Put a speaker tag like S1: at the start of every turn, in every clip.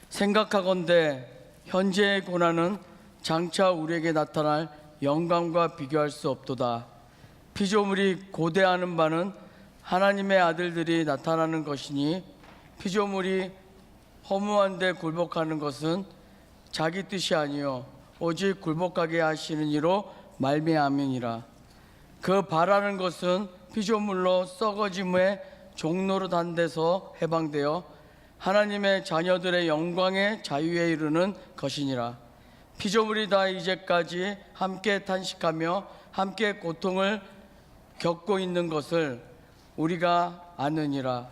S1: 생각하건대 현재의 고난은 장차 우리에게 나타날 영광과 비교할 수 없도다. 피조물이 고대하는 바는 하나님의 아들들이 나타나는 것이니 피조물이 허무한데 굴복하는 것은 자기 뜻이 아니요 오직 굴복하게 하시는 이로 말미암으니라. 그 바라는 것은 피조물로 썩어짐의 종로로 단 데서 해방되어 하나님의 자녀들의 영광의 자유에 이르는 것이니라. 피조물이 다 이제까지 함께 탄식하며 함께 고통을 겪고 있는 것을 우리가 아느니라.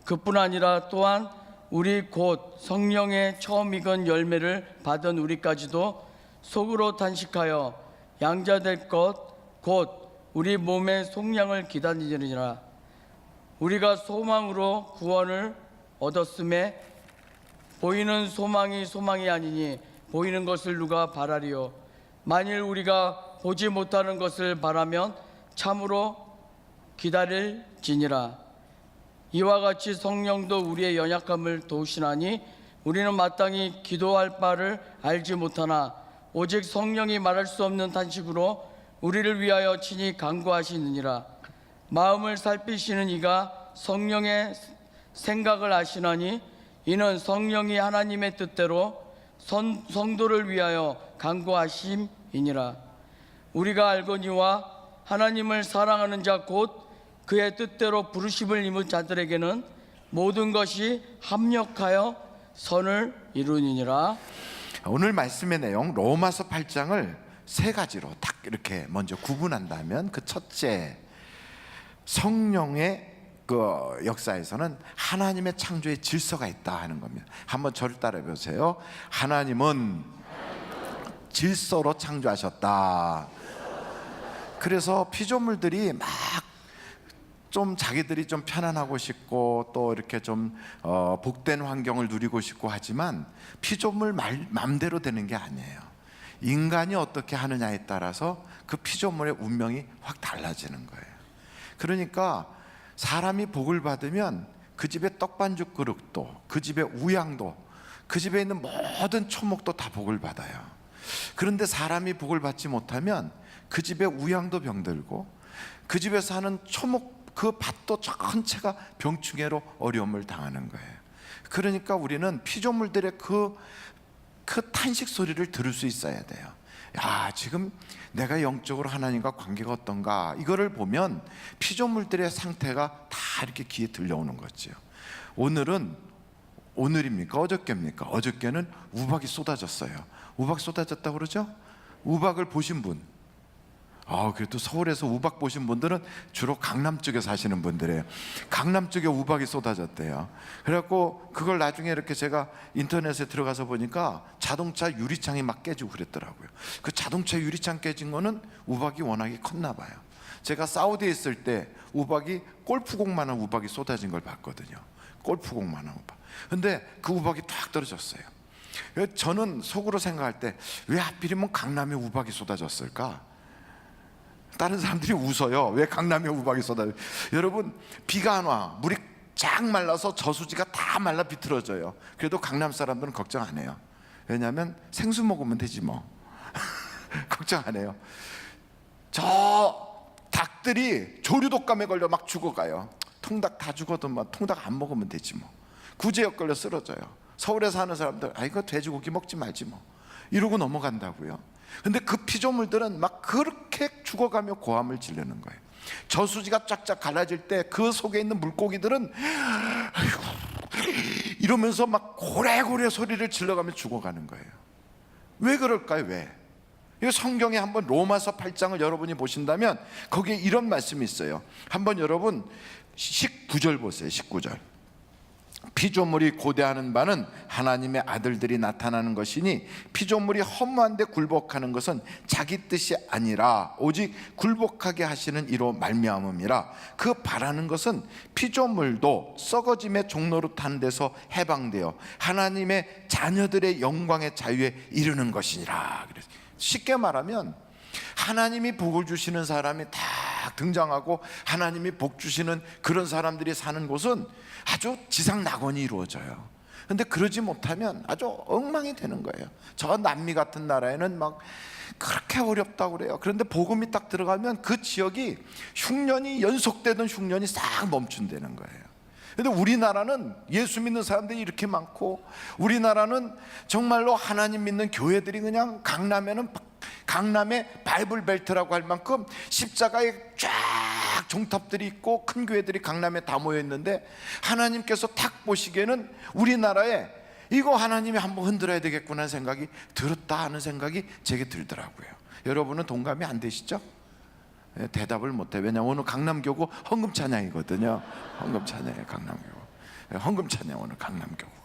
S1: 그뿐 아니라 또한 우리 곧 성령의 처음 익은 열매를 받은 우리까지도 속으로 탄식하여 양자될 것 곧 우리 몸의 속량을 기다리느니라. 우리가 소망으로 구원을 얻었음에 보이는 소망이 소망이 아니니 보이는 것을 누가 바라리요. 만일 우리가 보지 못하는 것을 바라면 참으로 기다릴지니라. 이와 같이 성령도 우리의 연약함을 도우시나니 우리는 마땅히 기도할 바를 알지 못하나 오직 성령이 말할 수 없는 탄식으로 우리를 위하여 친히 간구하시느니라. 마음을 살피시는 이가 성령의 생각을 아시나니 이는 성령이 하나님의 뜻대로 성도를 위하여 간구하심이니라. 우리가 알거니와 하나님을 사랑하는 자 곧 그의 뜻대로 부르심을 입은 자들에게는 모든 것이 합력하여 선을 이루니라.
S2: 오늘 말씀의 내용 로마서 8장을 세 가지로 딱 이렇게 먼저 구분한다면, 그 첫째, 성령의 그 역사에서는 하나님의 창조의 질서가 있다 하는 겁니다. 한번 저를 따라해 보세요. 하나님은 질서로 창조하셨다. 그래서 피조물들이 막 좀 자기들이 좀 편안하고 싶고 또 이렇게 좀 복된 환경을 누리고 싶고 하지만 피조물 맘대로 되는 게 아니에요. 인간이 어떻게 하느냐에 따라서 그 피조물의 운명이 확 달라지는 거예요. 그러니까 사람이 복을 받으면 그 집의 떡반죽 그릇도, 그 집의 우양도, 그 집에 있는 모든 초목도 다 복을 받아요. 그런데 사람이 복을 받지 못하면 그 집의 우양도 병들고 그 집에서 하는 초목 그 밭도 전체가 병충해로 어려움을 당하는 거예요. 그러니까 우리는 피조물들의 그 탄식 소리를 들을 수 있어야 돼요. 야, 지금 내가 영적으로 하나님과 관계가 어떤가, 이거를 보면 피조물들의 상태가 다 이렇게 귀에 들려오는 거죠. 오늘입니까? 어저께입니까? 어저께는 우박이 쏟아졌어요. 우박 쏟아졌다고 그러죠? 우박을 보신 분? 그래도 서울에서 우박 보신 분들은 주로 강남 쪽에 사시는 분들이에요. 강남 쪽에 우박이 쏟아졌대요. 그래갖고 그걸 나중에 이렇게 제가 인터넷에 들어가서 보니까 자동차 유리창이 막 깨지고 그랬더라고요. 그 자동차 유리창 깨진 거는 우박이 워낙에 컸나 봐요. 제가 사우디에 있을 때 우박이 골프공만한 우박이 쏟아진 걸 봤거든요. 골프공만한 우박. 근데 그 우박이 탁 떨어졌어요. 저는 속으로 생각할 때 왜 하필이면 강남에 우박이 쏟아졌을까? 다른 사람들이 웃어요. 왜 강남에 우박이 쏟아져요? 여러분, 비가 안 와, 물이 쫙 말라서 저수지가 다 말라 비틀어져요. 그래도 강남 사람들은 걱정 안 해요. 왜냐하면 생수 먹으면 되지 뭐. 걱정 안 해요. 저 닭들이 조류독감에 걸려 막 죽어가요. 통닭 다 죽어도 뭐 통닭 안 먹으면 되지 뭐. 구제역 걸려 쓰러져요. 서울에 사는 사람들 이거 돼지고기 먹지 말지 뭐 이러고 넘어간다고요. 근데 그 피조물들은 막 그렇게 죽어가며 고함을 지르는 거예요. 저수지가 쫙쫙 갈라질 때 그 속에 있는 물고기들은 이러면서 막 고래고래 소리를 질러가며 죽어가는 거예요. 왜 그럴까요? 왜? 이 성경에 한번 로마서 8장을 여러분이 보신다면 거기에 이런 말씀이 있어요. 한번 여러분 19절 보세요. 19절. 피조물이 고대하는 바는 하나님의 아들들이 나타나는 것이니 피조물이 허무한데 굴복하는 것은 자기 뜻이 아니라 오직 굴복하게 하시는 이로 말미암음이라. 그 바라는 것은 피조물도 썩어짐의 종로로 탄 데서 해방되어 하나님의 자녀들의 영광의 자유에 이르는 것이니라. 쉽게 말하면 하나님이 복을 주시는 사람이 딱 등장하고 하나님이 복 주시는 그런 사람들이 사는 곳은 아주 지상낙원이 이루어져요. 근데 그러지 못하면 아주 엉망이 되는 거예요. 저 남미 같은 나라에는 막 그렇게 어렵다고 그래요. 그런데 복음이 딱 들어가면 그 지역이 흉년이 연속되던 흉년이 싹 멈춘다는 거예요. 그런데 우리나라는 예수 믿는 사람들이 이렇게 많고, 우리나라는 정말로 하나님 믿는 교회들이 그냥 강남에 바이블 벨트라고 할 만큼 십자가에 쫙 종탑들이 있고 큰 교회들이 강남에 다 모여 있는데, 하나님께서 딱 보시기에는 우리나라에 이거 하나님이 한번 흔들어야 되겠구나 생각이 들었다 하는 생각이 제게 들더라고요. 여러분은 동감이 안 되시죠? 대답을 못해. 왜냐하면 오늘 강남교구 헌금 찬양이거든요. 헌금 찬양이에요. 강남교구 헌금 찬양, 오늘 강남교구가.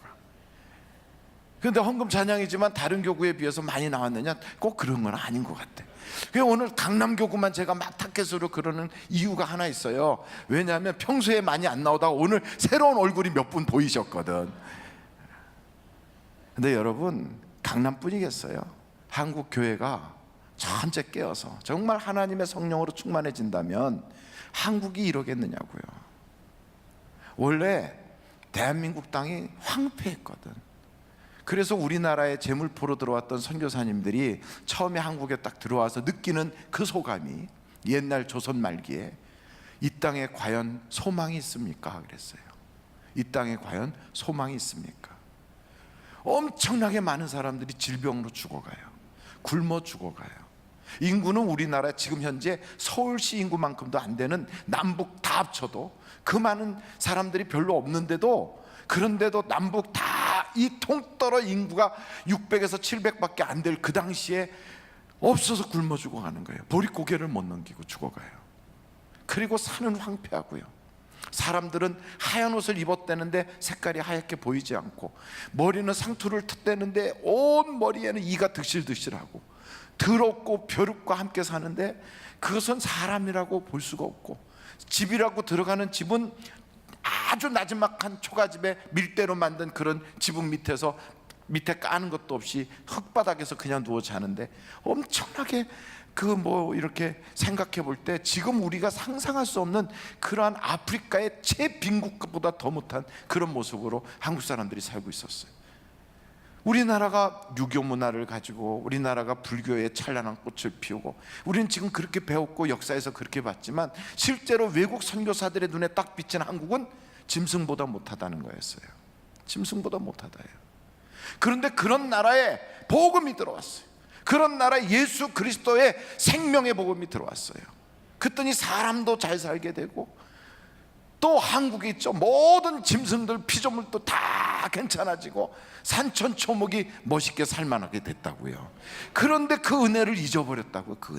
S2: 그런데 헌금 찬양이지만 다른 교구에 비해서 많이 나왔느냐? 꼭 그런 건 아닌 것 같아. 그래서 오늘 강남교구만 제가 막 타켓으로 그러는 이유가 하나 있어요. 왜냐하면 평소에 많이 안 나오다가 오늘 새로운 얼굴이 몇 분 보이셨거든. 근데 여러분, 강남뿐이겠어요? 한국 교회가 전체 깨어서 정말 하나님의 성령으로 충만해진다면 한국이 이러겠느냐고요. 원래 대한민국 땅이 황폐했거든. 그래서 우리나라에 제물포로 들어왔던 선교사님들이 처음에 한국에 딱 들어와서 느끼는 그 소감이, 옛날 조선 말기에 이 땅에 과연 소망이 있습니까? 그랬어요. 이 땅에 과연 소망이 있습니까? 엄청나게 많은 사람들이 질병으로 죽어가요. 굶어 죽어가요. 인구는 우리나라 지금 현재 서울시 인구만큼도 안 되는 남북 다 합쳐도 그 많은 사람들이 별로 없는데도, 그런데도 남북 다 이 통떨어 인구가 600에서 700밖에 안 될 그 당시에 없어서 굶어 죽어가는 거예요. 보릿고개를 못 넘기고 죽어가요. 그리고 산은 황폐하고요. 사람들은 하얀 옷을 입었대는데 색깔이 하얗게 보이지 않고, 머리는 상투를 텄대는데 온 머리에는 이가 득실득실하고, 더럽고 벼룩과 함께 사는데 그것은 사람이라고 볼 수가 없고, 집이라고 들어가는 집은 아주 나지막한 초가집에 밀대로 만든 그런 지붕 밑에서 밑에 까는 것도 없이 흙바닥에서 그냥 누워 자는데, 엄청나게 이렇게 생각해 볼 때 지금 우리가 상상할 수 없는 그러한 아프리카의 최빈국보다 더 못한 그런 모습으로 한국 사람들이 살고 있었어요. 우리나라가 유교 문화를 가지고, 우리나라가 불교의 찬란한 꽃을 피우고, 우리는 지금 그렇게 배웠고 역사에서 그렇게 봤지만 실제로 외국 선교사들의 눈에 딱 비친 한국은 짐승보다 못하다는 거였어요. 짐승보다 못하다예요. 그런데 그런 나라에 복음이 들어왔어요. 그런 나라에 예수 그리스도의 생명의 복음이 들어왔어요. 그랬더니 사람도 잘 살게 되고, 또 한국에 있죠, 모든 짐승들 피조물도 다 괜찮아지고 산천초목이 멋있게 살만하게 됐다고요. 그런데 그 은혜를 잊어버렸다고요. 그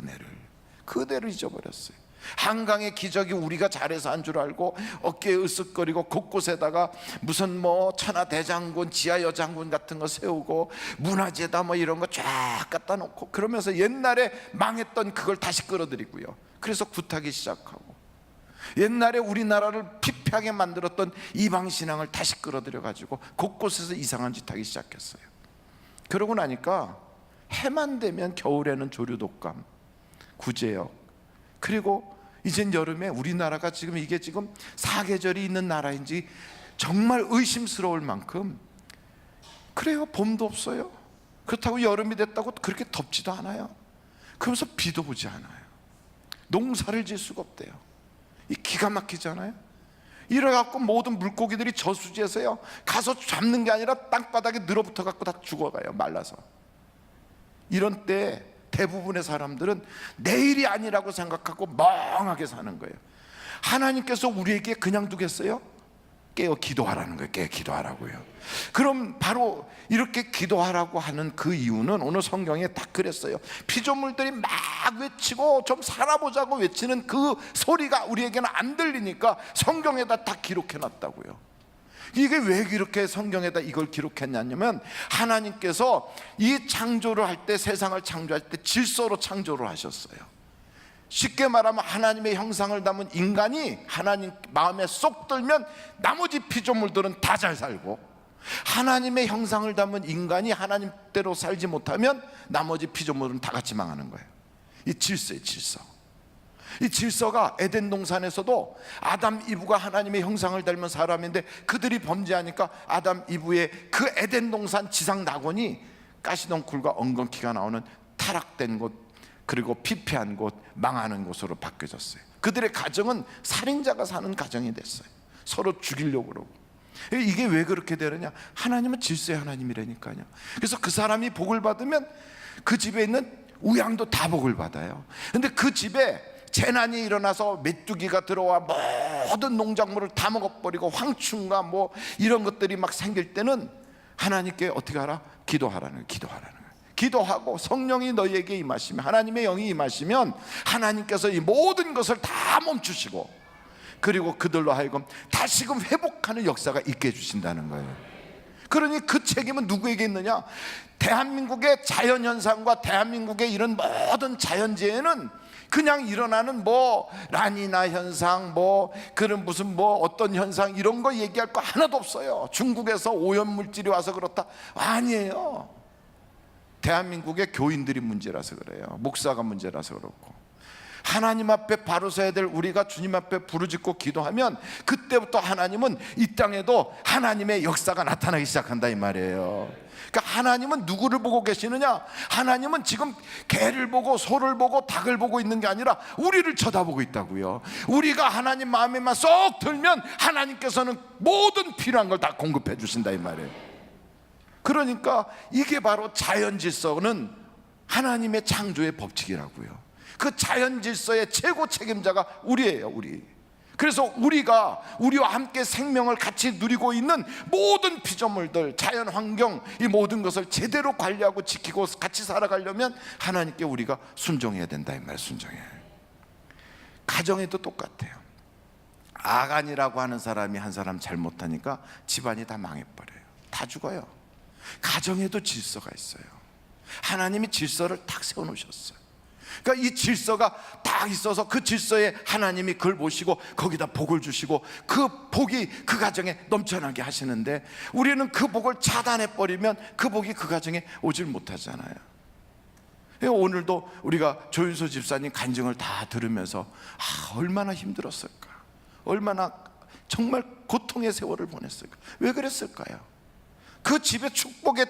S2: 은혜를 잊어버렸어요. 한강의 기적이 우리가 잘해서 한 줄 알고 어깨에 으쓱거리고 곳곳에다가 무슨 천하대장군, 지하여장군 같은 거 세우고 문화재다 이런 거 쫙 갖다 놓고, 그러면서 옛날에 망했던 그걸 다시 끌어들이고요. 그래서 굿하기 시작하고, 옛날에 우리나라를 피폐하게 만들었던 이방신앙을 다시 끌어들여 가지고 곳곳에서 이상한 짓 하기 시작했어요. 그러고 나니까 해만 되면 겨울에는 조류독감, 구제역, 그리고 이젠 여름에 우리나라가 이게 지금 사계절이 있는 나라인지 정말 의심스러울 만큼, 그래요, 봄도 없어요. 그렇다고 여름이 됐다고 그렇게 덥지도 않아요. 그러면서 비도 오지 않아요. 농사를 지을 수가 없대요. 이 기가 막히잖아요. 이래갖고 모든 물고기들이 저수지에서요 가서 잡는 게 아니라 땅바닥에 늘어붙어 갖고 다 죽어가요, 말라서. 이런 때 대부분의 사람들은 내일이 아니라고 생각하고 멍하게 사는 거예요. 하나님께서 우리에게 그냥 두겠어요? 깨어 기도하라는 거예요. 깨어 기도하라고요. 그럼 바로 이렇게 기도하라고 하는 그 이유는 오늘 성경에 딱 그랬어요. 피조물들이 막 외치고 좀 살아보자고 외치는 그 소리가 우리에게는 안 들리니까 성경에다 딱 기록해 놨다고요. 이게 왜 이렇게 성경에다 이걸 기록했냐면, 하나님께서 이 창조를 할 때, 세상을 창조할 때 질서로 창조를 하셨어요. 쉽게 말하면 하나님의 형상을 담은 인간이 하나님 마음에 쏙 들면 나머지 피조물들은 다 잘 살고, 하나님의 형상을 담은 인간이 하나님대로 살지 못하면 나머지 피조물은 다 같이 망하는 거예요. 이 질서예요, 질서. 이 질서가 에덴 동산에서도 아담 이브가 하나님의 형상을 닮은 사람인데 그들이 범죄하니까 아담 이브의 그 에덴 동산 지상 낙원이 가시덩굴과 엉겅퀴가 나오는 타락된 곳, 그리고 피폐한 곳, 망하는 곳으로 바뀌어졌어요. 그들의 가정은 살인자가 사는 가정이 됐어요. 서로 죽이려고 그러고. 이게 왜 그렇게 되느냐? 하나님은 질서의 하나님이라니까요. 그래서 그 사람이 복을 받으면 그 집에 있는 우양도 다 복을 받아요. 근데 그 집에 재난이 일어나서 메뚜기가 들어와 모든 농작물을 다 먹어버리고 황충과 뭐 이런 것들이 막 생길 때는 하나님께 어떻게 하라? 기도하라는 거예요. 기도하라는 거예요. 기도하고 성령이 너희에게 임하시면, 하나님의 영이 임하시면 하나님께서 이 모든 것을 다 멈추시고, 그리고 그들로 하여금 다시금 회복하는 역사가 있게 해주신다는 거예요. 그러니 그 책임은 누구에게 있느냐? 대한민국의 자연현상과 대한민국의 이런 모든 자연재해는 그냥 일어나는 뭐 라니나 현상, 뭐 그런 무슨 뭐 어떤 현상 이런 거 얘기할 거 하나도 없어요. 중국에서 오염물질이 와서 그렇다, 아니에요. 대한민국의 교인들이 문제라서 그래요. 목사가 문제라서 그렇고. 하나님 앞에 바로 서야 될 우리가 주님 앞에 부르짖고 기도하면 그때부터 하나님은 이 땅에도 하나님의 역사가 나타나기 시작한다 이 말이에요. 그러니까 하나님은 누구를 보고 계시느냐? 하나님은 지금 개를 보고 소를 보고 닭을 보고 있는 게 아니라 우리를 쳐다보고 있다고요. 우리가 하나님 마음에만 쏙 들면 하나님께서는 모든 필요한 걸 다 공급해 주신다 이 말이에요. 그러니까 이게 바로 자연 질서는 하나님의 창조의 법칙이라고요. 그 자연 질서의 최고 책임자가 우리예요, 우리. 그래서 우리와 함께 생명을 같이 누리고 있는 모든 피조물들, 자연 환경, 이 모든 것을 제대로 관리하고 지키고 같이 살아가려면 하나님께 우리가 순종해야 된다 이 말. 순종해요. 가정에도 똑같아요. 아간이라고 하는 사람이 한 사람 잘못하니까 집안이 다 망해버려요. 다 죽어요. 가정에도 질서가 있어요. 하나님이 질서를 딱 세워놓으셨어요. 그러니까 이 질서가 딱 있어서 그 질서에 하나님이 그걸 보시고 거기다 복을 주시고 그 복이 그 가정에 넘쳐나게 하시는데, 우리는 그 복을 차단해버리면 그 복이 그 가정에 오질 못하잖아요. 오늘도 우리가 조윤소 집사님 간증을 다 들으면서 얼마나 힘들었을까, 얼마나 정말 고통의 세월을 보냈을까, 왜 그랬을까요? 그 집의 축복의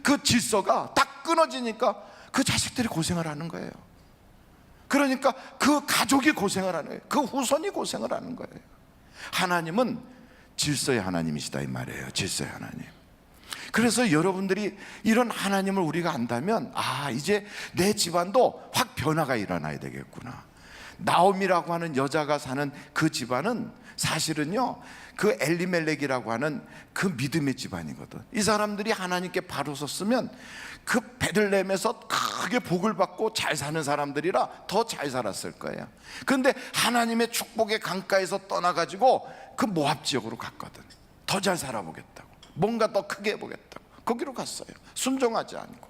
S2: 그 질서가 딱 끊어지니까 그 자식들이 고생을 하는 거예요. 그러니까 그 가족이 고생을 하는 거예요. 그 후손이 고생을 하는 거예요. 하나님은 질서의 하나님이시다 이 말이에요. 질서의 하나님. 그래서 여러분들이 이런 하나님을 우리가 안다면 이제 내 집안도 확 변화가 일어나야 되겠구나. 나오미라고 하는 여자가 사는 그 집안은 사실은요, 그 엘리멜렉이라고 하는 그 믿음의 집안이거든. 이 사람들이 하나님께 바로 섰으면 그 베들레헴에서 크게 복을 받고 잘 사는 사람들이라 더 잘 살았을 거예요. 그런데 하나님의 축복의 강가에서 떠나가지고 그 모압 지역으로 갔거든. 더 잘 살아보겠다고, 뭔가 더 크게 해보겠다고 거기로 갔어요. 순종하지 않고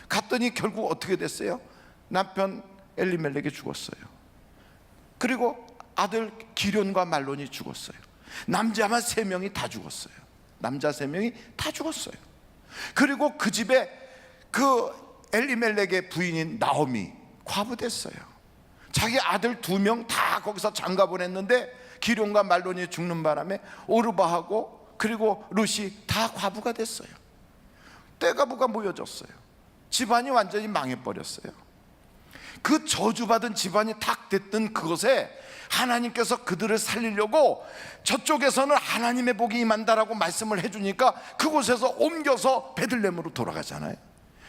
S2: 갔더니 결국 어떻게 됐어요? 남편 엘리멜렉이 죽었어요. 그리고 아들 기련과 말론이 죽었어요. 남자만 3명이 다 죽었어요. 남자 3명이 다 죽었어요. 그리고 그 집에 그 엘리멜렉의 부인인 나오미 과부됐어요. 자기 아들 2명 다 거기서 장가 보냈는데 기련과 말론이 죽는 바람에 오르바하고 그리고 룻이 다 과부가 됐어요. 떼가부가 모여졌어요. 집안이 완전히 망해버렸어요. 그 저주받은 집안이 탁 됐던 그곳에 하나님께서 그들을 살리려고 저쪽에서는 하나님의 복이 임한다라고 말씀을 해주니까 그곳에서 옮겨서 베들레헴으로 돌아가잖아요.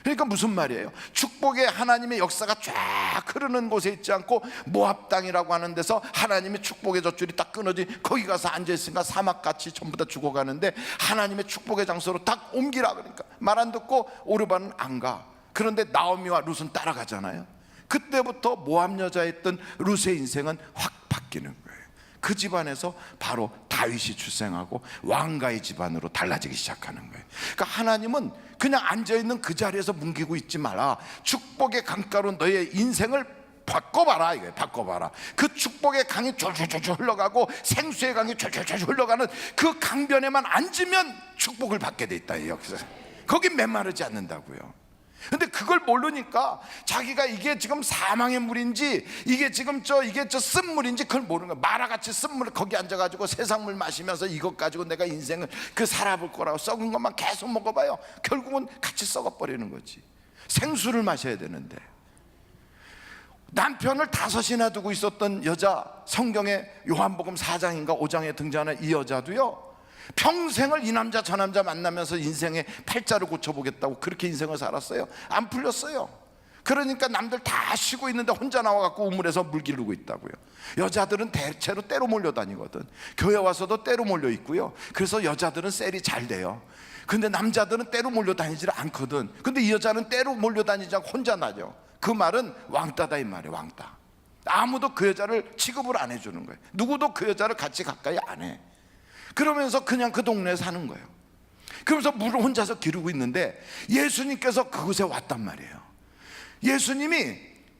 S2: 그러니까 무슨 말이에요? 축복의 하나님의 역사가 쫙 흐르는 곳에 있지 않고 모압 땅이라고 하는 데서 하나님의 축복의 젖줄이 딱 끊어지 거기 가서 앉아있으니까 사막같이 전부 다 죽어가는데 하나님의 축복의 장소로 딱 옮기라 그러니까 말 안 듣고 오르바는 안 가. 그런데 나오미와 룻은 따라가잖아요. 그때부터 모압 여자였던 룻의 인생은 확 바뀌는 거예요. 그 집안에서 바로 다윗이 출생하고 왕가의 집안으로 달라지기 시작하는 거예요. 그러니까 하나님은 그냥 앉아있는 그 자리에서 뭉기고 있지 마라. 축복의 강가로 너의 인생을 바꿔봐라 이거예요. 바꿔봐라. 그 축복의 강이 졸졸졸 흘러가고 생수의 강이 졸졸졸 흘러가는 그 강변에만 앉으면 축복을 받게 돼 있다. 여기서 거기 메마르지 않는다고요. 근데 그걸 모르니까 자기가 이게 지금 사망의 물인지 이게 지금 이게 쓴물인지 그걸 모르는 거야. 마라같이 쓴물 거기 앉아가지고 세상물 마시면서 이것 가지고 내가 인생을 살아볼 거라고 썩은 것만 계속 먹어봐요. 결국은 같이 썩어버리는 거지. 생수를 마셔야 되는데, 남편을 5이나 두고 있었던 여자, 성경에 요한복음 4장인가 5장에 등장하는 이 여자도요, 평생을 이 남자 저 남자 만나면서 인생의 팔자를 고쳐보겠다고 그렇게 인생을 살았어요. 안 풀렸어요. 그러니까 남들 다 쉬고 있는데 혼자 나와갖고 우물에서 물 기르고 있다고요. 여자들은 대체로 때로 몰려다니거든. 교회 와서도 때로 몰려 있고요. 그래서 여자들은 셀이 잘 돼요. 근데 남자들은 때로 몰려다니질 않거든. 근데 이 여자는 때로 몰려다니지 않고 혼자 나죠. 그 말은 왕따다 이 말이에요. 왕따. 아무도 그 여자를 취급을 안 해주는 거예요. 누구도 그 여자를 같이 가까이 안 해. 그러면서 그냥 그 동네에 사는 거예요. 그러면서 물을 혼자서 기르고 있는데 예수님께서 그곳에 왔단 말이에요. 예수님이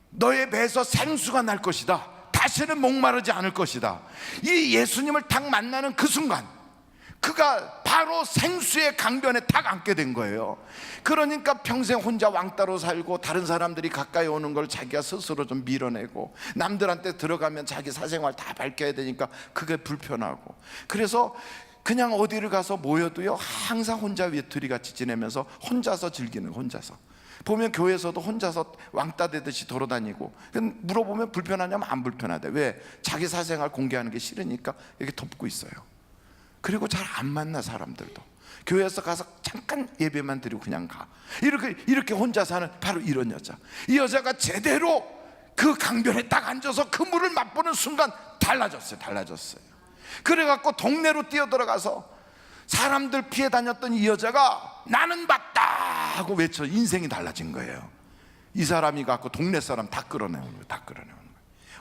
S2: 너의 배에서 생수가 날 것이다, 다시는 목마르지 않을 것이다. 이 예수님을 딱 만나는 그 순간 그가 바로 생수의 강변에 딱 앉게 된 거예요. 그러니까 평생 혼자 왕따로 살고 다른 사람들이 가까이 오는 걸 자기가 스스로 좀 밀어내고 남들한테 들어가면 자기 사생활 다 밝혀야 되니까 그게 불편하고, 그래서 그냥 어디를 가서 모여도요 항상 혼자 외톨이같이 지내면서 혼자서 즐기는, 혼자서 보면 교회에서도 혼자서 왕따 되듯이 돌아다니고, 물어보면 불편하냐면 안 불편하대. 왜? 자기 사생활 공개하는 게 싫으니까 이렇게 덮고 있어요. 그리고 잘 안 만나, 사람들도. 교회에서 가서 잠깐 예배만 드리고 그냥 가. 이렇게 혼자 사는 바로 이런 여자. 이 여자가 제대로 그 강변에 딱 앉아서 그 물을 맛보는 순간 달라졌어요. 그래갖고 동네로 뛰어들어가서 사람들 피해 다녔던 이 여자가 나는 맞다 하고 외쳐 인생이 달라진 거예요. 이 사람이 갖고 동네 사람 다 끌어내오는 거예요.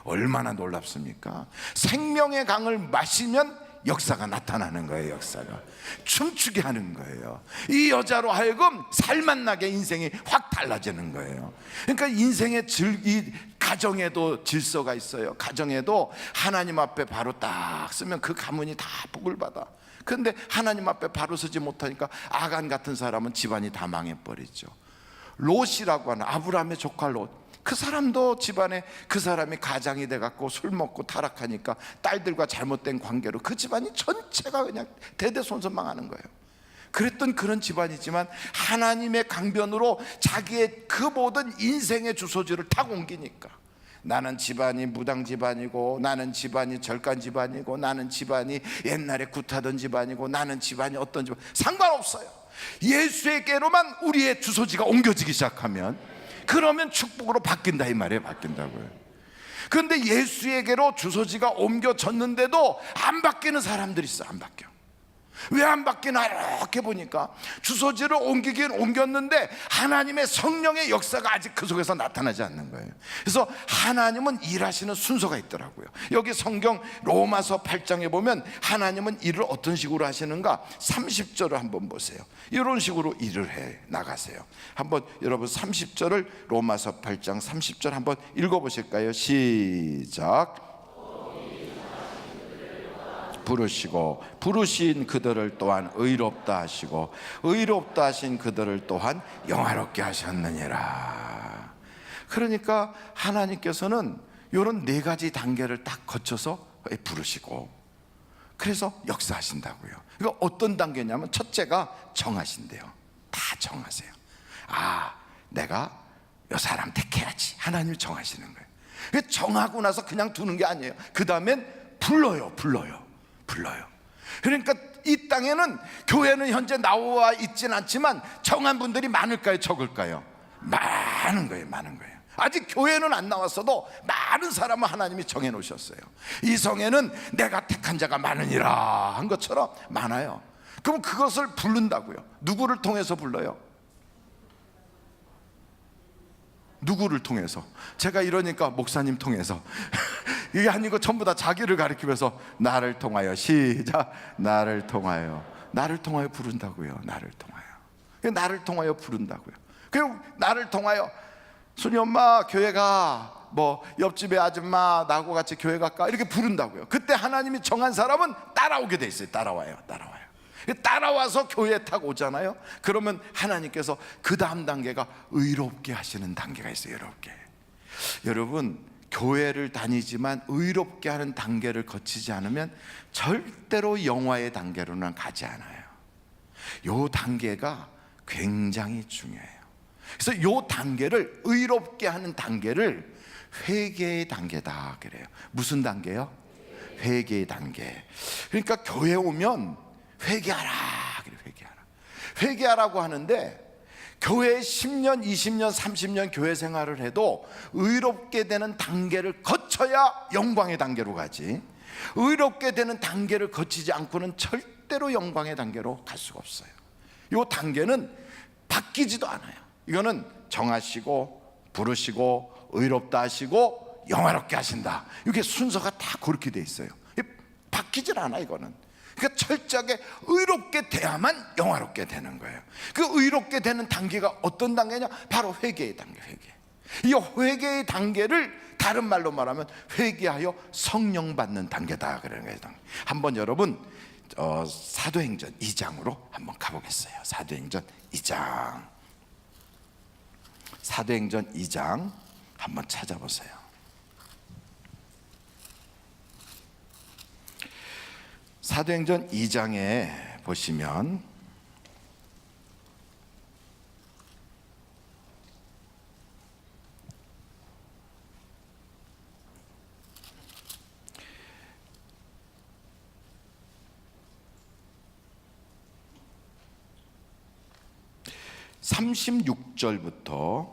S2: 얼마나 놀랍습니까? 생명의 강을 마시면 역사가 나타나는 거예요. 역사가 춤추게 하는 거예요. 이 여자로 하여금 살맛나게 인생이 확 달라지는 거예요. 그러니까 인생의 이 가정에도 질서가 있어요. 가정에도 하나님 앞에 바로 딱 쓰면 그 가문이 다 복을 받아. 그런데 하나님 앞에 바로 서지 못하니까 아간 같은 사람은 집안이 다 망해버리죠. 롯이라고 하는 아브라함의 조카 롯, 그 사람도 집안에 그 사람이 가장이 돼갖고 술 먹고 타락하니까 딸들과 잘못된 관계로 그 집안이 전체가 그냥 대대손손 망하는 거예요. 그랬던 그런 집안이지만 하나님의 강변으로 자기의 그 모든 인생의 주소지를 탁 옮기니까, 나는 집안이 무당 집안이고, 나는 집안이 절간 집안이고, 나는 집안이 옛날에 굿하던 집안이고, 나는 집안이 어떤 집안, 상관없어요. 예수에게로만 우리의 주소지가 옮겨지기 시작하면, 그러면 축복으로 바뀐다 이 말이에요. 바뀐다고요. 그런데 예수에게로 주소지가 옮겨졌는데도 안 바뀌는 사람들이 있어. 안 바뀌어. 왜 안 바뀌나 이렇게 보니까 주소지를 옮기긴 옮겼는데 하나님의 성령의 역사가 아직 그 속에서 나타나지 않는 거예요. 그래서 하나님은 일하시는 순서가 있더라고요. 여기 성경 로마서 8장에 보면 하나님은 일을 어떤 식으로 하시는가, 30절을 한번 보세요. 이런 식으로 일을 해 나가세요. 한번 여러분 30절을 로마서 8장 30절 한번 읽어보실까요? 시작. 부르시고 부르신 그들을 또한 의롭다 하시고 의롭다 하신 그들을 또한 영화롭게 하셨느니라. 그러니까 하나님께서는 이런 4가지 단계를 딱 거쳐서 부르시고, 그래서 역사하신다고요. 그러니까 어떤 단계냐면 첫째가 정하신대요. 다 정하세요. 아, 내가 이 사람 택해야지. 하나님이 정하시는 거예요. 정하고 나서 그냥 두는 게 아니에요. 그 다음엔 불러요. 그러니까 이 땅에는, 교회는 현재 나와 있진 않지만 정한 분들이 많을까요, 적을까요? 많은 거예요. 아직 교회는 안 나왔어도 많은 사람을 하나님이 정해 놓으셨어요. 이 성에는 내가 택한 자가 많으니라 한 것처럼 많아요. 그럼 그것을 부른다고요. 누구를 통해서 불러요? 누구를 통해서? 제가 이러니까 목사님 통해서 이게 아니고 전부 다 자기를 가리키면서 나를 통하여, 시작, 나를 통하여 부른다고요. 나를 통하여 부른다고요. 그리고 나를 통하여 순이 엄마 교회 가, 뭐 옆집에 아줌마 나하고 같이 교회 갈까, 이렇게 부른다고요. 그때 하나님이 정한 사람은 따라오게 돼 있어요. 따라와요. 따라와서 교회 타고 오잖아요. 그러면 하나님께서 그 다음 단계가 의롭게 하시는 단계가 있어요. 의롭게. 여러분, 교회를 다니지만 의롭게 하는 단계를 거치지 않으면 절대로 영화의 단계로는 가지 않아요. 이 단계가 굉장히 중요해요. 그래서 이 단계를, 의롭게 하는 단계를 회개의 단계다 그래요. 무슨 단계요? 회개의 단계. 그러니까 교회 오면 회개하라 그래. 회개하라고 하는데, 교회 10년, 20년, 30년 교회 생활을 해도 의롭게 되는 단계를 거쳐야 영광의 단계로 가지, 의롭게 되는 단계를 거치지 않고는 절대로 영광의 단계로 갈 수가 없어요. 이 단계는 바뀌지도 않아요. 이거는 정하시고 부르시고 의롭다 하시고 영화롭게 하신다, 이게 순서가 다 그렇게 돼 있어요. 바뀌질 않아. 이거는 그러니까 철저하게 의롭게 돼야만 영화롭게 되는 거예요. 그 의롭게 되는 단계가 어떤 단계냐? 바로 회개의 단계. 이 회개의 단계를 다른 말로 말하면 회개하여 성령 받는 단계다 그러는 거예요. 한번 여러분 사도행전 2장으로 한번 가보겠어요. 사도행전 2장 한번 찾아보세요. 사도행전 2장에 보시면 (36절부터)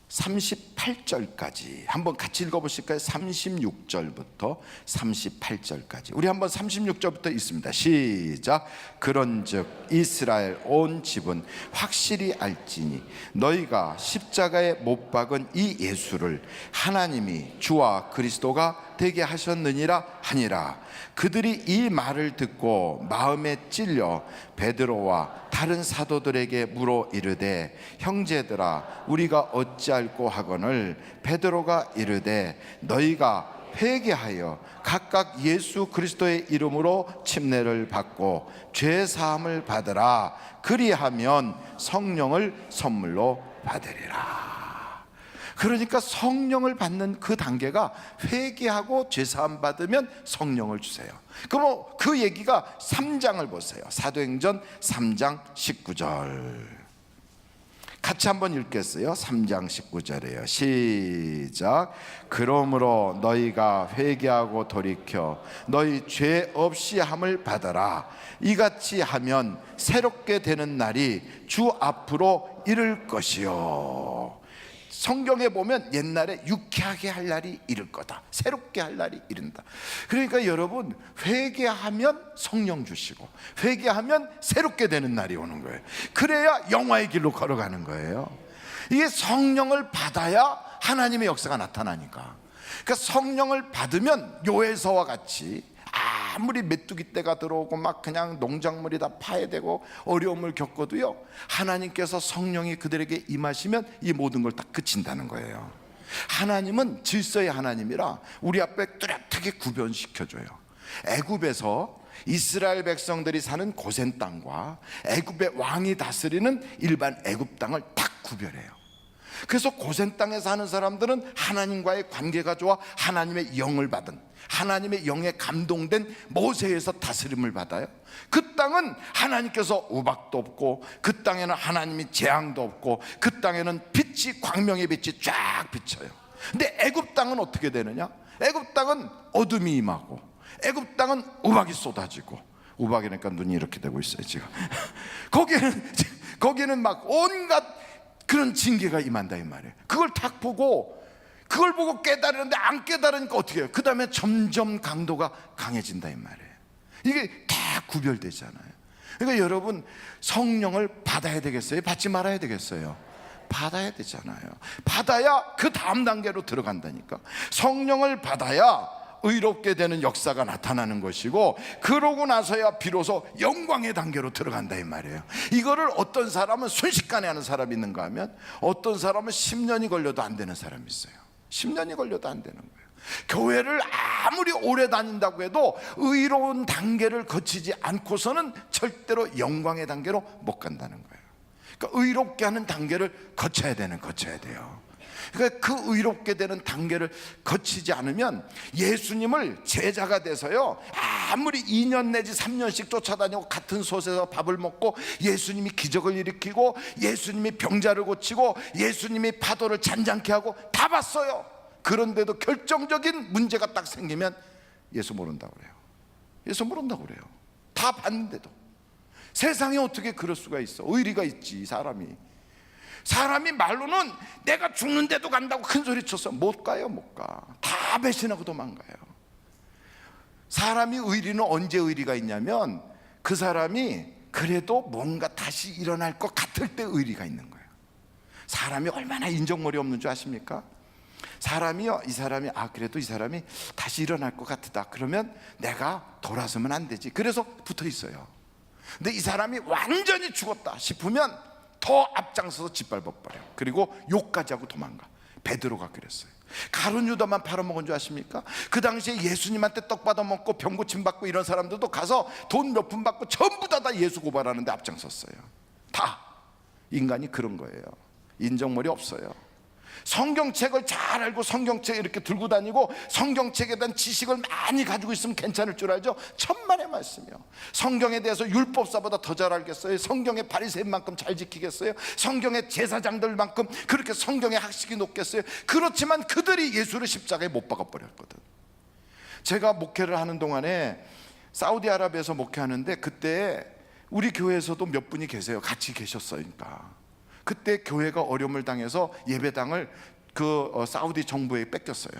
S2: 38절까지 한번 같이 읽어보실까요? 36절부터 38절까지 우리 한번 36절부터 읽습니다. 시작. 그런즉 이스라엘 온 집은 확실히 알지니 너희가 십자가에 못 박은 이 예수를 하나님이 주와 그리스도가 되게 하셨느니라 하니라. 그들이 이 말을 듣고 마음에 찔려 베드로와 다른 사도들에게 물어 이르되 형제들아 우리가 어찌할꼬 하거늘 베드로가 이르되 너희가 회개하여 각각 예수 그리스도의 이름으로 침례를 받고 죄 사함을 받으라. 그리하면 성령을 선물로 받으리라. 그러니까 성령을 받는 그 단계가 회개하고 죄사함 받으면 성령을 주세요. 그럼 그 얘기가 3장을 보세요. 사도행전 3장 19절 같이 한번 읽겠어요. 3장 19절이에요. 시작. 그러므로 너희가 회개하고 돌이켜 너희 죄 없이 함을 받아라. 이같이 하면 새롭게 되는 날이 주 앞으로 이를 것이요. 성경에 보면 옛날에 유쾌하게 할 날이 이를 거다, 새롭게 할 날이 이른다. 그러니까 여러분, 회개하면 성령 주시고 회개하면 새롭게 되는 날이 오는 거예요. 그래야 영화의 길로 걸어가는 거예요. 이게 성령을 받아야 하나님의 역사가 나타나니까. 그러니까 성령을 받으면 요에서와 같이 아무리 메뚜기 떼가 들어오고 막 그냥 농작물이 다 파해되고 어려움을 겪어도요, 하나님께서 성령이 그들에게 임하시면 이 모든 걸 다 그친다는 거예요. 하나님은 질서의 하나님이라 우리 앞에 뚜렷하게 구별시켜줘요. 애굽에서 이스라엘 백성들이 사는 고센 땅과 애굽의 왕이 다스리는 일반 애굽 땅을 딱 구별해요. 그래서 고센 땅에 사는 사람들은 하나님과의 관계가 좋아 하나님의 영을 받은, 하나님의 영에 감동된 모세에서 다스림을 받아요. 그 땅은 하나님께서 우박도 없고, 그 땅에는 하나님이 재앙도 없고, 그 땅에는 빛이, 광명의 빛이 쫙 비쳐요. 근데 애굽 땅은 어떻게 되느냐? 애굽 땅은 어둠이 임하고, 애굽 땅은 우박이 쏟아지고, 우박이니까 눈이 이렇게 되고 있어요 지금. 거기는 막 온갖 그런 징계가 임한다 이 말이에요. 그걸 딱 보고, 그걸 보고 깨달으는데 안 깨달으니까 어떻게 해요? 그 다음에 점점 강도가 강해진다 이 말이에요. 이게 다 구별되잖아요. 그러니까 여러분, 성령을 받아야 되겠어요? 받지 말아야 되겠어요? 받아야 되잖아요. 받아야 그 다음 단계로 들어간다니까. 성령을 받아야 의롭게 되는 역사가 나타나는 것이고, 그러고 나서야 비로소 영광의 단계로 들어간다 이 말이에요. 이거를 어떤 사람은 순식간에 하는 사람이 있는가 하면, 어떤 사람은 10년이 걸려도 안 되는 사람이 있어요. 10년이 걸려도 안 되는 거예요. 교회를 아무리 오래 다닌다고 해도 의로운 단계를 거치지 않고서는 절대로 영광의 단계로 못 간다는 거예요. 그러니까 의롭게 하는 단계를 거쳐야 돼요. 그러니까 그 의롭게 되는 단계를 거치지 않으면 예수님을 제자가 돼서요, 아무리 2년 내지 3년씩 쫓아다니고 같은 솥에서 밥을 먹고 예수님이 기적을 일으키고 예수님이 병자를 고치고 예수님이 파도를 잔잔케 하고 다 봤어요. 그런데도 결정적인 문제가 딱 생기면 예수 모른다고 그래요. 예수 모른다고 그래요. 다 봤는데도. 세상에 어떻게 그럴 수가 있어? 의리가 있지. 사람이 말로는 내가 죽는데도 간다고 큰 소리 쳐서 못 가요. 못 가. 다 배신하고 도망가요. 사람이 의리는 언제 의리가 있냐면 그 사람이 그래도 뭔가 다시 일어날 것 같을 때 의리가 있는 거예요. 사람이 얼마나 인정머리 없는 줄 아십니까? 사람이요, 그래도 이 사람이 다시 일어날 것 같다. 그러면 내가 돌아서면 안 되지. 그래서 붙어 있어요. 근데 이 사람이 완전히 죽었다 싶으면 더 앞장서서 짓밟아버려. 그리고 욕까지 하고 도망가. 베드로가 그랬어요. 가룟 유다만 팔아먹은 줄 아십니까? 그 당시에 예수님한테 떡 받아먹고 병고침 받고 이런 사람들도 가서 돈 몇 푼 받고 전부 다 예수 고발하는데 앞장섰어요. 다 인간이 그런 거예요. 인정머리 없어요. 성경책을 잘 알고 성경책 이렇게 들고 다니고 성경책에 대한 지식을 많이 가지고 있으면 괜찮을 줄 알죠? 천만의 말씀이요. 성경에 대해서 율법사보다 더 잘 알겠어요? 성경의 바리새인만큼 잘 지키겠어요? 성경의 제사장들만큼 그렇게 성경의 학식이 높겠어요? 그렇지만 그들이 예수를 십자가에 못 박아버렸거든. 제가 목회를 하는 동안에 사우디아라비아에서 목회하는데 그때 우리 교회에서도 몇 분이 계세요. 같이 계셨어요. 그러니까 그때 교회가 어려움을 당해서 예배당을 사우디 정부에 뺏겼어요.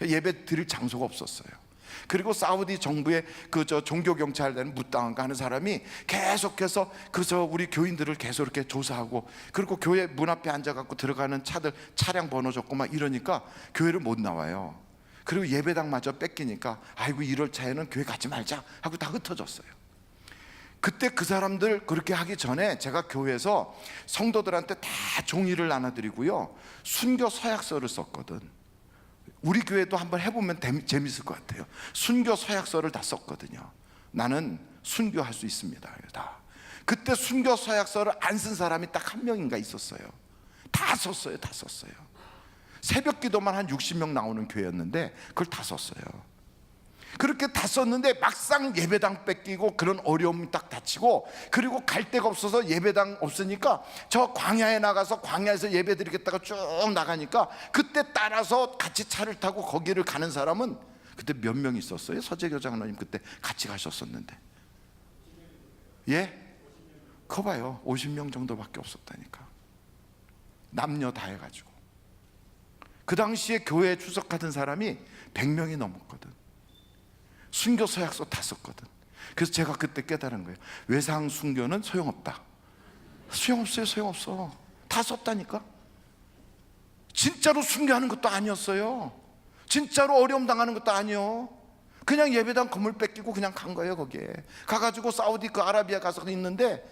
S2: 예배 드릴 장소가 없었어요. 그리고 사우디 정부의 종교 경찰대는 무당한가 하는 사람이 계속해서 우리 교인들을 계속 이렇게 조사하고, 그리고 교회 문 앞에 앉아갖고 들어가는 차들 차량 번호 적고 막 이러니까 교회를 못 나와요. 그리고 예배당마저 뺏기니까 아이고 이럴 차에는 교회 가지 말자 하고 다 흩어졌어요. 그때 그 사람들 그렇게 하기 전에 제가 교회에서 성도들한테 다 종이를 나눠드리고요, 순교 서약서를 썼거든. 우리 교회도 한번 해보면 재밌을 것 같아요. 순교 서약서를 다 썼거든요. 나는 순교할 수 있습니다. 다. 그때 순교 서약서를 안 쓴 사람이 딱 한 명인가 있었어요. 다 썼어요. 새벽 기도만 한 60명 나오는 교회였는데 그걸 다 썼어요. 그렇게 다 썼는데 막상 예배당 뺏기고 그런 어려움이 딱 닥치고, 그리고 갈 데가 없어서 예배당 없으니까 저 광야에 나가서 광야에서 예배 드리겠다가 쭉 나가니까 그때 따라서 같이 차를 타고 거기를 가는 사람은 그때 몇 명 있었어요? 서재교 장로님 그때 같이 가셨었는데, 예? 그거 봐요. 50명 정도밖에 없었다니까. 남녀 다 해가지고. 그 당시에 교회에 출석하던 사람이 100명이 넘었거든. 순교 서약서 다 썼거든. 그래서 제가 그때 깨달은 거예요. 외상 순교는 소용없다. 소용없어. 다 썼다니까. 진짜로 순교하는 것도 아니었어요. 진짜로 어려움 당하는 것도 아니요. 그냥 예배당 건물 뺏기고 그냥 간 거예요. 거기에 가가지고 사우디 아라비아 가서 있는데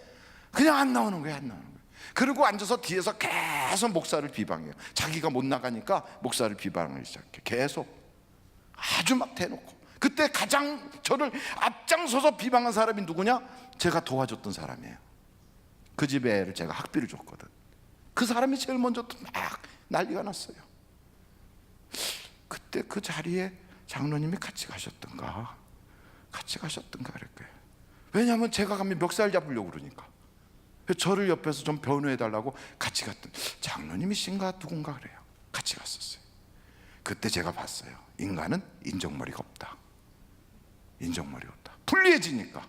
S2: 그냥 안 나오는 거예요. 그리고 앉아서 뒤에서 계속 목사를 비방해요. 자기가 못 나가니까 목사를 비방을 시작해. 계속 아주 막 대놓고. 그때 가장 저를 앞장서서 비방한 사람이 누구냐? 제가 도와줬던 사람이에요. 그 집 애를 제가 학비를 줬거든. 그 사람이 제일 먼저 막 난리가 났어요. 그때 그 자리에 장로님이 같이 가셨던가 그럴 거예요. 왜냐하면 제가 가면 멱살 잡으려고 그러니까. 저를 옆에서 좀 변호해달라고 같이 갔던 장로님이신가 누군가 그래요. 같이 갔었어요. 그때 제가 봤어요. 인간은 인정머리가 없다. 불리해지니까.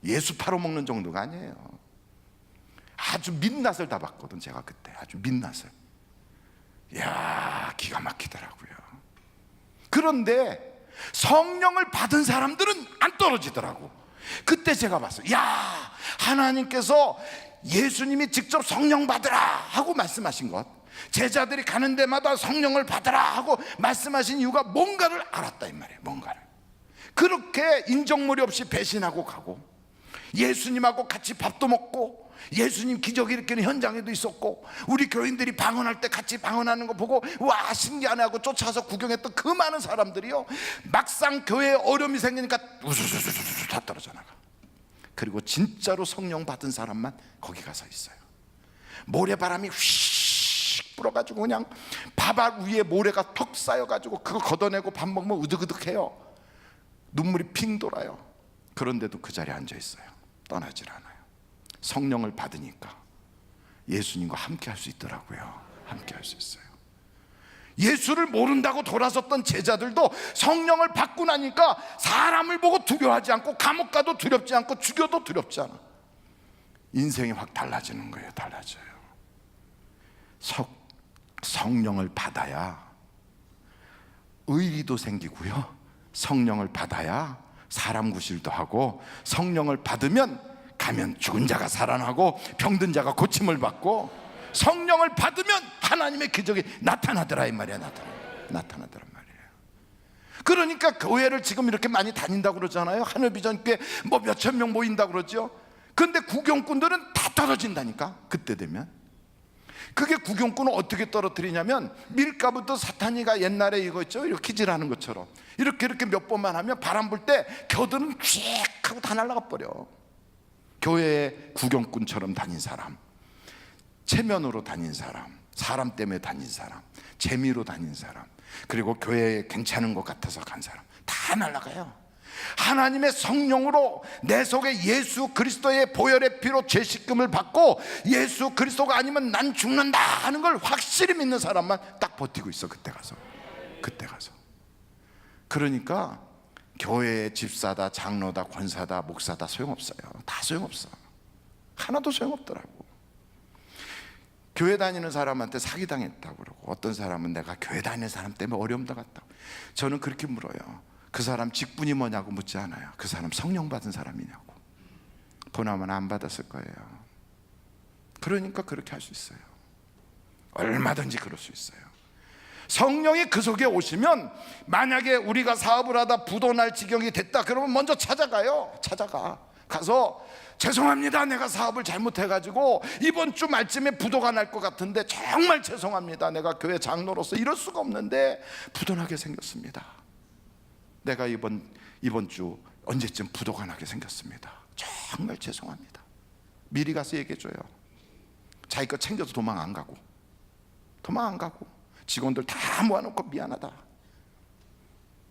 S2: 예수 팔아먹는 정도가 아니에요. 아주 민낯을 다 봤거든. 제가 그때 아주 민낯을. 이야, 기가 막히더라고요. 그런데 성령을 받은 사람들은 안 떨어지더라고. 그때 제가 봤어요. 야, 하나님께서 예수님이 직접 성령 받으라 하고 말씀하신 것, 제자들이 가는 데마다 성령을 받으라 하고 말씀하신 이유가 뭔가를 알았다 이 말이에요. 뭔가를. 그렇게 인정머리 없이 배신하고 가고 예수님하고 같이 밥도 먹고 예수님 기적 일으키는 현장에도 있었고, 우리 교인들이 방언할 때 같이 방언하는 거 보고 와 신기하네 하고 쫓아서 구경했던 그 많은 사람들이요, 막상 교회에 어려움이 생기니까 우수수수수 다 떨어져 나가. 그리고 진짜로 성령 받은 사람만 거기 가서 있어요. 모래바람이 휙 불어가지고 그냥 밥알 위에 모래가 턱 쌓여가지고 그거 걷어내고 밥 먹으면 으득으득해요. 눈물이 핑 돌아요. 그런데도 그 자리에 앉아 있어요. 떠나질 않아요. 성령을 받으니까 예수님과 함께 할 수 있더라고요. 함께 할 수 있어요. 예수를 모른다고 돌아섰던 제자들도 성령을 받고 나니까 사람을 보고 두려워하지 않고, 감옥 가도 두렵지 않고, 죽여도 두렵지 않아. 인생이 확 달라지는 거예요. 달라져요. 성령을 받아야 의리도 생기고요, 성령을 받아야 사람 구실도 하고, 성령을 받으면 가면 죽은 자가 살아나고 병든 자가 고침을 받고, 성령을 받으면 하나님의 기적이 나타나더라 이 말이야. 나타나더란 말이에요. 그러니까 교회를 지금 이렇게 많이 다닌다고 그러잖아요. 하늘비전교회 뭐 몇천 명 모인다고 그러죠. 근데 구경꾼들은 다 떨어진다니까. 그때 되면. 그게 구경꾼을 어떻게 떨어뜨리냐면, 밀가부터 사탄이가 옛날에 이거 있죠, 이렇게 기질하는 것처럼 이렇게 몇 번만 하면 바람 불 때 겨드는 쥐익 하고 다 날아가 버려. 교회에 구경꾼처럼 다닌 사람, 체면으로 다닌 사람, 사람 때문에 다닌 사람, 재미로 다닌 사람, 그리고 교회에 괜찮은 것 같아서 간 사람 다 날아가요. 하나님의 성령으로 내 속에 예수 그리스도의 보혈의 피로 죄 씻음을 받고, 예수 그리스도가 아니면 난 죽는다 하는 걸 확실히 믿는 사람만 딱 버티고 있어. 그때 가서. 그러니까 교회의 집사다, 장로다, 권사다, 목사다 소용없어요. 다 소용없어. 하나도 소용없더라고. 교회 다니는 사람한테 사기당했다고 그러고, 어떤 사람은 내가 교회 다니는 사람 때문에 어려움 당했다고. 저는 그렇게 물어요. 그 사람 직분이 뭐냐고 묻지 않아요. 그 사람 성령 받은 사람이냐고. 보나마나 안 받았을 거예요. 그러니까 그렇게 할 수 있어요. 얼마든지 그럴 수 있어요. 성령이 그 속에 오시면, 만약에 우리가 사업을 하다 부도 날 지경이 됐다 그러면 먼저 찾아가요. 가서 죄송합니다, 내가 사업을 잘못해가지고 이번 주 말쯤에 부도가 날 것 같은데 정말 죄송합니다, 내가 교회 장로로서 이럴 수가 없는데 부도 나게 생겼습니다. 내가 이번 주 언제쯤 부도가 나게 생겼습니다. 정말 죄송합니다. 미리 가서 얘기해줘요. 자기 거 챙겨서 도망 안 가고 직원들 다 모아놓고 미안하다,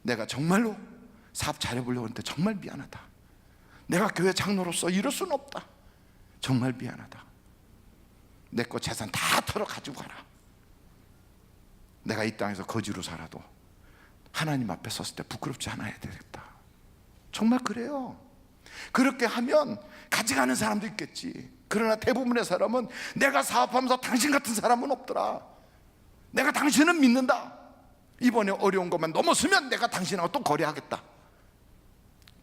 S2: 내가 정말로 사업 잘해보려고 했는데 정말 미안하다, 내가 교회 장로로서 이럴 수는 없다, 정말 미안하다, 내 거 재산 다 털어 가지고 가라, 내가 이 땅에서 거지로 살아도 하나님 앞에 섰을 때 부끄럽지 않아야 되겠다. 정말 그래요. 그렇게 하면 가져가는 사람도 있겠지. 그러나 대부분의 사람은 내가 사업하면서 당신 같은 사람은 없더라, 내가 당신은 믿는다, 이번에 어려운 것만 넘었으면 내가 당신하고 또 거래하겠다.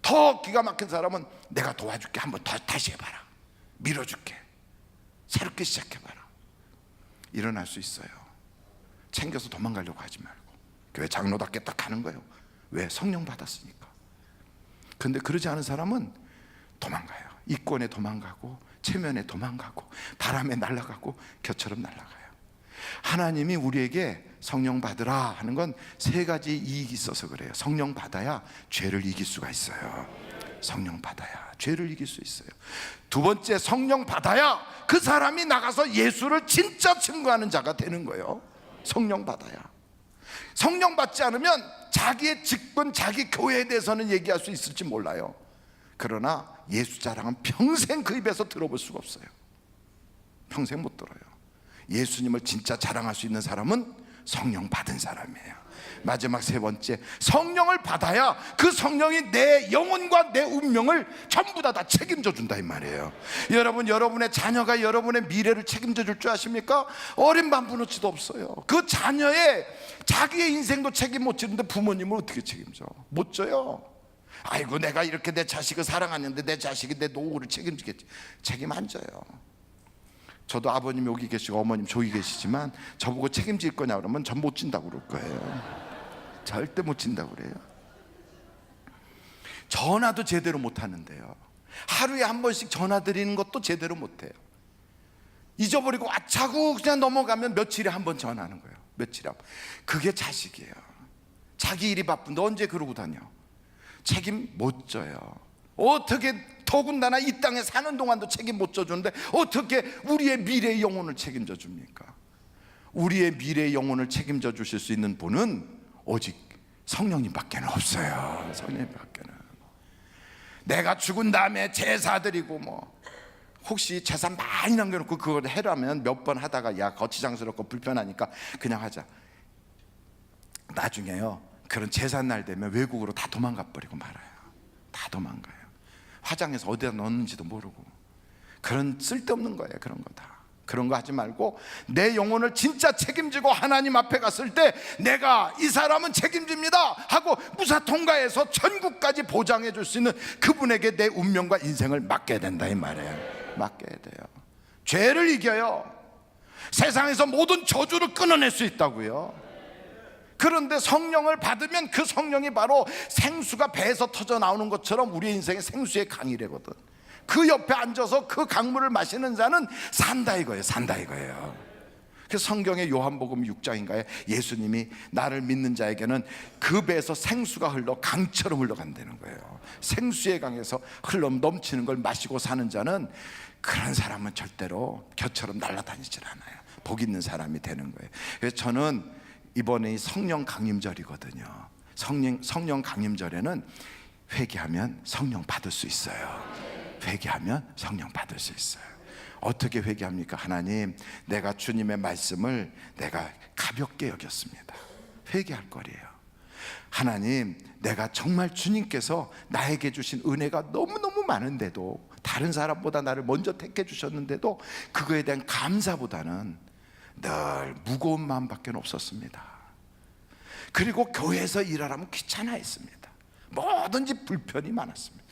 S2: 더 기가 막힌 사람은 내가 도와줄게, 한번 다시 해봐라, 밀어줄게, 새롭게 시작해봐라. 일어날 수 있어요. 챙겨서 도망가려고 하지 말고 교회 장로답게 딱 하는 거예요. 왜? 성령 받았으니까. 근데 그러지 않은 사람은 도망가요. 이권에 도망가고, 체면에 도망가고, 바람에 날아가고, 겨처럼 날아가요. 하나님이 우리에게 성령 받으라 하는 건 세 가지 이익이 있어서 그래요. 성령 받아야 죄를 이길 수가 있어요. 성령 받아야 죄를 이길 수 있어요. 두 번째, 성령 받아야 그 사람이 나가서 예수를 진짜 증거하는 자가 되는 거예요. 성령 받아야. 성령 받지 않으면 자기의 직분, 자기 교회에 대해서는 얘기할 수 있을지 몰라요. 그러나 예수 자랑은 평생 그 입에서 들어볼 수가 없어요. 평생 못 들어요. 예수님을 진짜 자랑할 수 있는 사람은 성령 받은 사람이에요. 마지막 세 번째, 성령을 받아야 그 성령이 내 영혼과 내 운명을 전부 다 책임져 준다 이 말이에요. 여러분, 여러분의 자녀가 여러분의 미래를 책임져 줄 줄 아십니까? 어린 반분어치도 없어요. 그 자녀의 자기의 인생도 책임 못 지는데 부모님을 어떻게 책임져? 못 져요. 아이고, 내가 이렇게 내 자식을 사랑하는데 내 자식이 내 노후를 책임지겠지. 책임 안 져요. 저도 아버님 여기 계시고 어머님 저기 계시지만 저보고 책임질 거냐 그러면 전 못 진다고 그럴 거예요. 절대 못 진다고 그래요. 전화도 제대로 못 하는데요, 하루에 한 번씩 전화 드리는 것도 제대로 못 해요. 잊어버리고 자꾸 그냥 넘어가면 며칠에 한 번 전하는 거예요. 며칠에 한 번. 그게 자식이에요. 자기 일이 바쁜데 언제 그러고 다녀? 책임 못 져요. 어떻게 더군다나 이 땅에 사는 동안도 책임 못 져주는데 어떻게 우리의 미래의 영혼을 책임져 줍니까? 우리의 미래의 영혼을 책임져 주실 수 있는 분은 오직 성령님밖에 없어요. 성령님밖에는. 내가 죽은 다음에 제사 드리고 뭐 혹시 재산 많이 남겨놓고 그걸 해라면 몇 번 하다가 야 거치장스럽고 불편하니까 그냥 하자. 나중에요 그런 제삿 날 되면 외국으로 다 도망가 버리고 말아요. 다 도망가요. 화장해서 어디다 넣는지도 모르고. 그런 쓸데없는 거예요. 그런 거 다. 그런 거 하지 말고 내 영혼을 진짜 책임지고 하나님 앞에 갔을 때 내가 이 사람은 책임집니다 하고 무사 통과해서 천국까지 보장해 줄 수 있는 그분에게 내 운명과 인생을 맡겨야 된다 이 말이에요. 맡겨야 돼요. 죄를 이겨요. 세상에서 모든 저주를 끊어낼 수 있다고요. 그런데 성령을 받으면 그 성령이 바로 생수가 배에서 터져 나오는 것처럼 우리의 인생의 생수의 강이래거든. 그 옆에 앉아서 그 강물을 마시는 자는 산다 이거예요. 산다 이거예요. 그래서 성경의 요한복음 6장인가에 예수님이 나를 믿는 자에게는 그 배에서 생수가 흘러 강처럼 흘러간다는 거예요. 생수의 강에서 흘러 넘치는 걸 마시고 사는 자는 그런 사람은 절대로 겨처럼 날아다니질 않아요. 복 있는 사람이 되는 거예요. 그래서 저는 이번에 성령 강림절이거든요. 성령 강림절에는 회개하면 성령 받을 수 있어요. 회개하면 성령 받을 수 있어요. 어떻게 회개합니까? 하나님, 내가 주님의 말씀을 내가 가볍게 여겼습니다. 회개할 거리예요. 하나님, 내가 정말 주님께서 나에게 주신 은혜가 너무너무 많은데도 다른 사람보다 나를 먼저 택해 주셨는데도 그거에 대한 감사보다는 늘 무거운 마음밖에 없었습니다. 그리고 교회에서 일하라면 귀찮아했습니다. 뭐든지 불편이 많았습니다.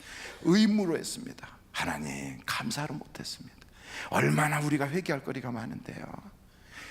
S2: 의무로 했습니다. 하나님, 감사를 못했습니다. 얼마나 우리가 회개할 거리가 많은데요.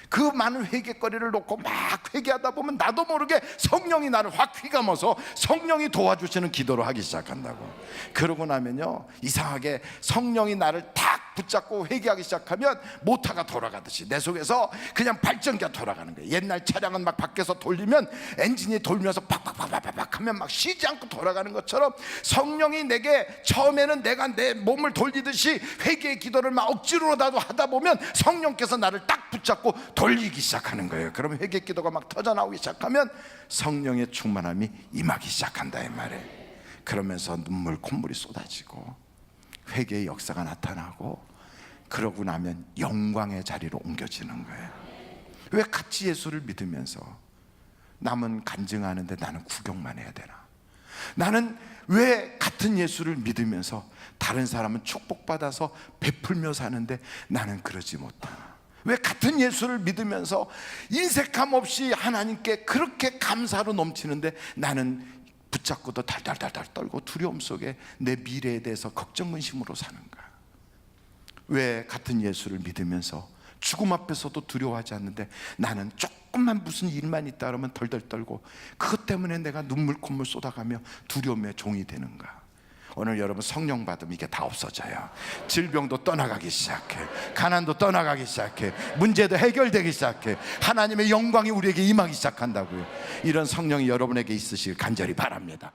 S2: 그 많은 회개거리를 놓고 막 회개하다 보면 나도 모르게 성령이 나를 확 휘감아서 성령이 도와주시는 기도를 하기 시작한다고. 그러고 나면요 이상하게 성령이 나를 탁 붙잡고 회개하기 시작하면 모터가 돌아가듯이 내 속에서 그냥 발전기가 돌아가는 거예요. 옛날 차량은 막 밖에서 돌리면 엔진이 돌면서 팍팍팍팍팍 하면 막 쉬지 않고 돌아가는 것처럼 성령이 내게 처음에는 내가 내 몸을 돌리듯이 회개의 기도를 막 억지로라도 하다 보면 성령께서 나를 딱 붙잡고 돌리기 시작하는 거예요. 그러면 회개 기도가 막 터져나오기 시작하면 성령의 충만함이 임하기 시작한다 이 말이에요. 그러면서 눈물 콧물이 쏟아지고 회개의 역사가 나타나고 그러고 나면 영광의 자리로 옮겨지는 거예요. 왜 같이 예수를 믿으면서 남은 간증하는데 나는 구경만 해야 되나? 나는 왜 같은 예수를 믿으면서 다른 사람은 축복받아서 베풀며 사는데 나는 그러지 못하나? 왜 같은 예수를 믿으면서 인색함 없이 하나님께 그렇게 감사로 넘치는데 나는 붙잡고도 달달달달 떨고 두려움 속에 내 미래에 대해서 걱정 근심으로 사는가? 왜 같은 예수를 믿으면서 죽음 앞에서도 두려워하지 않는데 나는 조금만 무슨 일만 있다 그러면 덜덜 떨고 그것 때문에 내가 눈물 콧물 쏟아가며 두려움의 종이 되는가? 오늘 여러분 성령 받으면 이게 다 없어져요. 질병도 떠나가기 시작해. 가난도 떠나가기 시작해. 문제도 해결되기 시작해. 하나님의 영광이 우리에게 임하기 시작한다고요. 이런 성령이 여러분에게 있으시길 간절히 바랍니다.